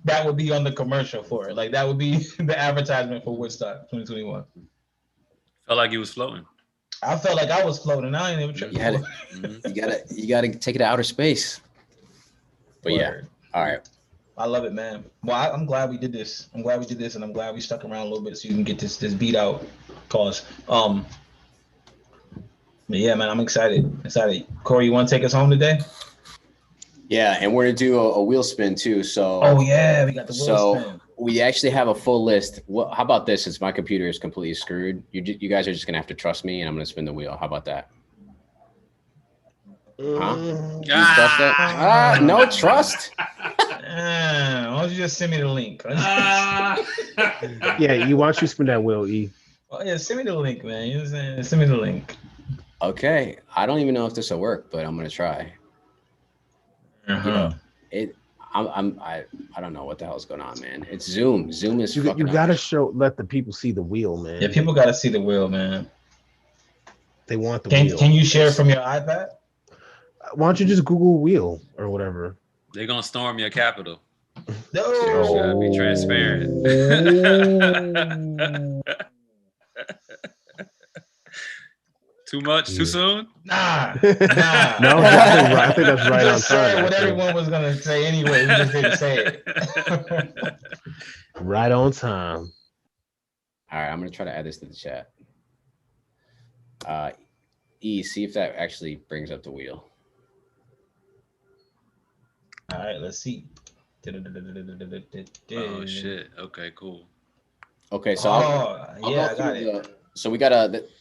that would be on the commercial for it. Like that would be the advertisement for Woodstock 2021. Felt like he was floating. I felt like I was floating. I ain't even tripping. You gotta take it to outer space. But Word. All right. I love it, man. Well, I'm glad we did this. And I'm glad we stuck around a little bit so you can get this beat out. Cause but yeah, man, I'm excited. Corey, you want to take us home today? Yeah, and we're gonna do a wheel spin too. So we got the wheel spin. We actually have a full list. How about this? Since my computer is completely screwed, you guys are just gonna have to trust me, and I'm gonna spin the wheel. How about that? Huh? You trust that? No trust. Why don't you just send me the link? Yeah, why don't you spin that wheel, E? Oh yeah, send me the link, man. You know what I'm saying? Send me the link. Okay, I don't even know if this will work, but I'm gonna try. I don't know what the hell's going on, man. It's Zoom. Zoom is. You gotta let the people see the wheel, man. Yeah, people gotta see the wheel, man. They want the wheel. Can you share from your iPad? Why don't you just Google wheel or whatever? They're gonna storm your Capitol. No, you gotta be transparent. Too much? Too soon? Nah. No, I think that's right on time. Said what everyone was gonna say anyway. We just didn't say it. Right on time. All right, I'm gonna try to add this to the chat. See if that actually brings up the wheel. All right, let's see. Oh shit. Okay, cool. Okay, so I got it. So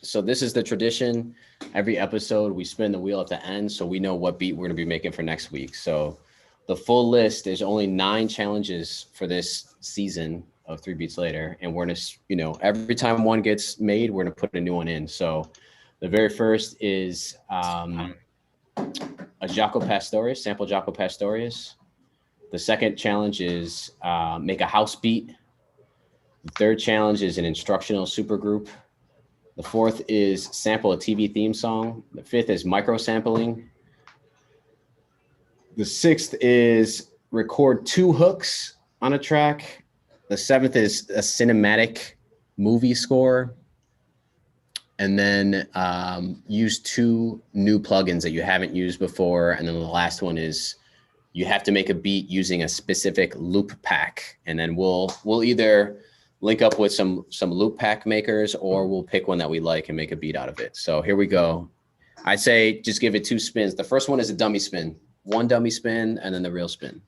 so this is the tradition. Every episode we spin the wheel at the end so we know what beat we're gonna be making for next week. So the full list, there's only 9 challenges for this season of 3 Beats Later. And we're gonna, every time one gets made, we're gonna put a new one in. So the very first is a Jaco Pastorius, sample Jaco Pastorius. The second challenge is make a house beat. The third challenge is an instructional supergroup. The fourth is sample a TV theme song. The fifth is micro sampling. The sixth is record 2 hooks on a track. The seventh is a cinematic movie score. And then use 2 new plugins that you haven't used before. And then the last one is you have to make a beat using a specific loop pack. And then we'll either link up with some loop pack makers, or we'll pick one that we like and make a beat out of it. So here we go. I'd say just give it 2 spins. The first one is a dummy spin. 1 dummy spin, and then the real spin.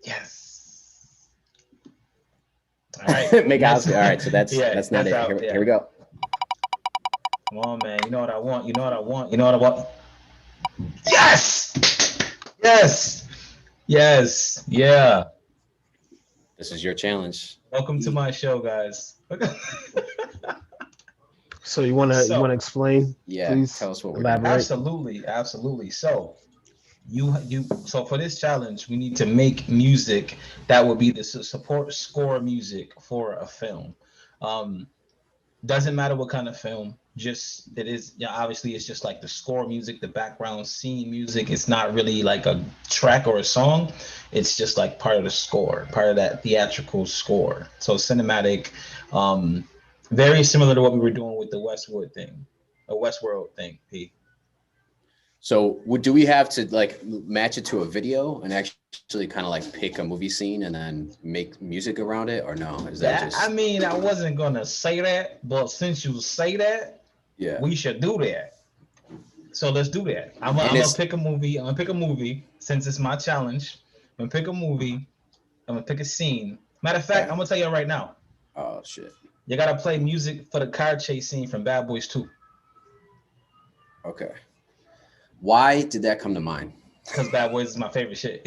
Yes. All right. Make a house. All right, so that's not it. Out, here we go. Come on, man. You know what I want. You know what I want. You know what I want. Yes. Yes. Yes. Yeah. This is your challenge. Welcome to my show, guys. So you wanna explain? Yeah, Please tell us what we're elaborate. Absolutely. So so for this challenge, we need to make music that will be the support score music for a film. Doesn't matter what kind of film, just it is, yeah, obviously it's just like the score music, the background scene music. It's not really like a track or a song, it's just like part of the score, part of that theatrical score. So cinematic, very similar to what we were doing with the Westworld thing, P. So do we have to like match it to a video and actually kind of like pick a movie scene and then make music around it, or no? Is that just? I mean, I wasn't gonna say that, but since you say that, Yeah, we should do that. So let's do that. I'm gonna pick a movie. I'm gonna pick a movie since it's my challenge. I'm gonna pick a movie. I'm gonna pick a scene. Matter of fact, I'm gonna tell you right now. Oh shit. You gotta play music for the car chase scene from Bad Boys 2. Okay. Why did that come to mind? Because Bad Boys is my favorite shit.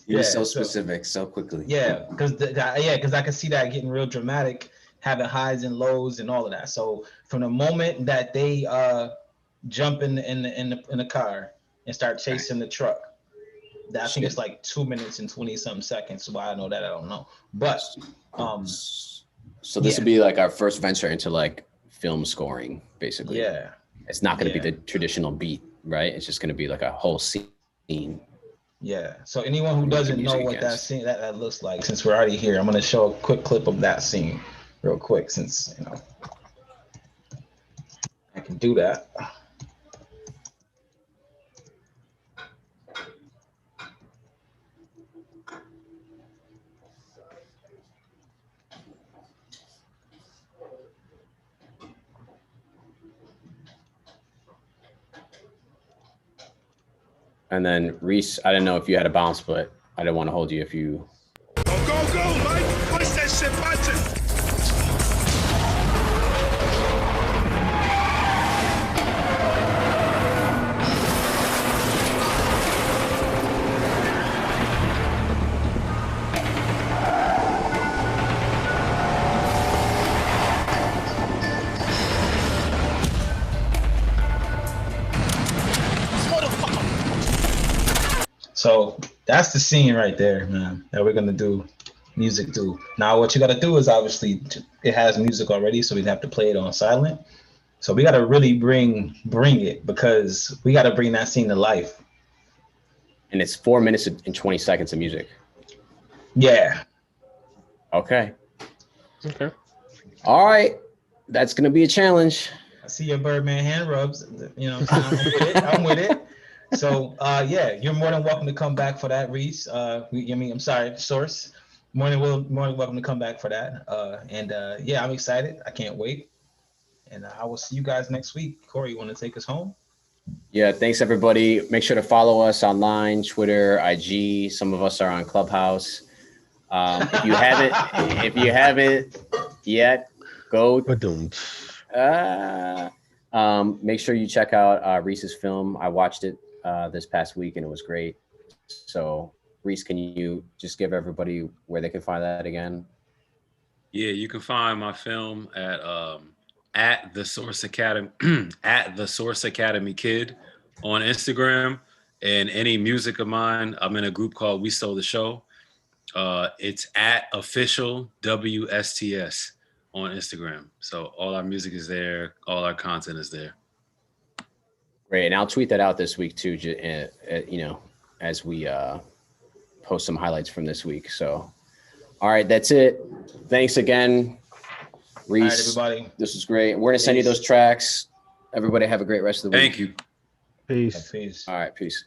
You're so specific so quickly. Yeah, because I can see that getting real dramatic, having highs and lows and all of that. So from the moment that they jump in the car and start chasing the truck, I think it's like 2 minutes and 20 something seconds. Why I know that I don't know, but so this will be like our first venture into like film scoring, basically. Yeah, it's not going to be the traditional beat, right? It's just going to be like a whole scene. Yeah. So anyone who doesn't know what that scene that looks like, since we're already here, I'm going to show a quick clip of that scene, real quick, since I can do that. And then Reese, I didn't know if you had a bounce, but I didn't want to hold you if you. Go, mate! Push that shit button! So that's the scene right there, man, that we're gonna do music to. Now what you gotta do is, obviously it has music already, so we'd have to play it on silent. So we gotta really bring it, because we gotta bring that scene to life. And it's 4 minutes and 20 seconds of music. Yeah. Okay. All right. That's gonna be a challenge. I see your Birdman hand rubs. I'm with it. So you're more than welcome to come back for that, Reese. I'm sorry, Source. More than welcome to come back for that. I'm excited. I can't wait. And I will see you guys next week. Corey, you want to take us home? Yeah, thanks everybody. Make sure to follow us online, Twitter, IG. Some of us are on Clubhouse. If you haven't yet, go. Make sure you check out Reese's film. I watched it this past week and it was great. So Reese, can you just give everybody where they can find that again? Yeah, you can find my film at the Source Academy at the Source Academy Kid on Instagram, and any music of mine. I'm in a group called We Stole the Show. It's at official WSTS on Instagram. So all our music is there, all our content is there. Great, and I'll tweet that out this week too. As we post some highlights from this week. So, all right, that's it. Thanks again, Reese. All right, everybody. This was great. We're gonna send you those tracks. Everybody have a great rest of the week. Thank you. Peace. Peace. All right, peace.